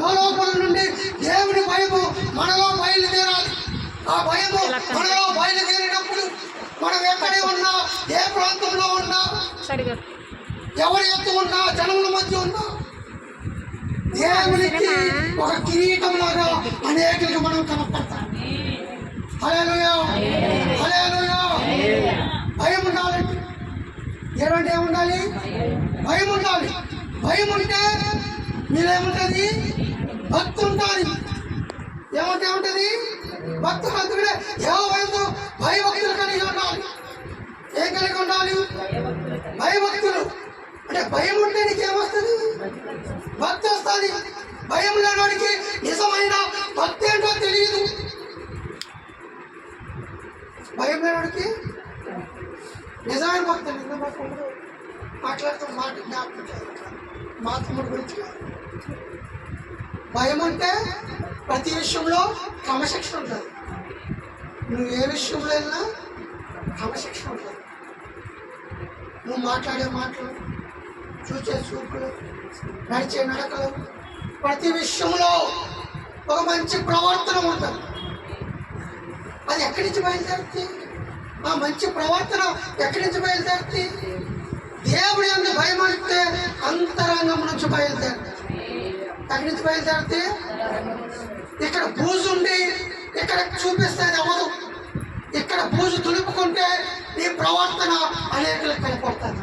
లోపల నుండి దేవుని భయము మనలో బయలుదేరాలి. ఆ భయము మనలో బయలుదేరినప్పుడు మనం ఎక్కడే ఉన్నా, ఏ ప్రాంతంలో ఉన్నా, ఎవరి ఎత్తు ఉన్నా, జనముల మధ్య ఉన్నా, దేవునికి ఒక కిరీటం లాగా అనేకులకు మనం కనపడతాం. హల్లెలూయా, హల్లెలూయా. భయం ఉండాలి. ఏమంటే ఏముండాలి? భయం ఉండాలి. భయం ఉంటే మీరేముంటుంది? భక్తి ఉంటుంది. ఏమంటే ఉంటుంది? భక్తి భక్తుడే భయంతో భయభక్తులు కలిగి ఉండాలి. ఏం కలిగి ఉండాలి? భయభక్తులు. అంటే భయం ఉంటే నీకేమొస్తుంది? భక్తి వస్తుంది. భయం లేనివాడికి నిజమైన భక్తి ఏంటో తెలియదు. భయం లేనివాడికి నిజమైన భక్తి మాట్లాడుతూ మాట జ్ఞాపకం మా తమ్ముడు గురించి. భయం అంటే ప్రతి విషయంలో క్రమశిక్షణ ఉంటుంది. నువ్వు ఏ విషయంలో వెళ్ళినా క్రమశిక్షణ ఉంటుంది. నువ్వు మాట్లాడే మాటలు, చూసే చూపులు, నడిచే నడకలు, ప్రతి విషయంలో ఒక మంచి ప్రవర్తన ఉంటుంది. అది ఎక్కడి నుంచి బయలుదేరుతుంది? ఆ మంచి ప్రవర్తన ఎక్కడి నుంచి బయలుదేరుతుంది? దేవుడి యందు భయం అంటే అంతరంగం నుంచి బయలుదేరుతుంది. ఎక్కడి నుంచి బయలుదేరుతుంది? ఇక్కడ బూజు ఉండి ఇక్కడ చూపిస్తే అది అవ్వదు. ఇక్కడ బూజు తులుపుకుంటే నీ ప్రవర్తన అనేకులకు కనపడుతుంది.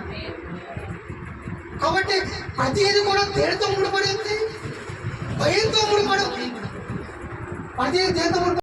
కాబట్టి ప్రతిది కూడా దేనితో ముడిపడింది? భయంతో ముడిపడింది. ప్రతి దేనితో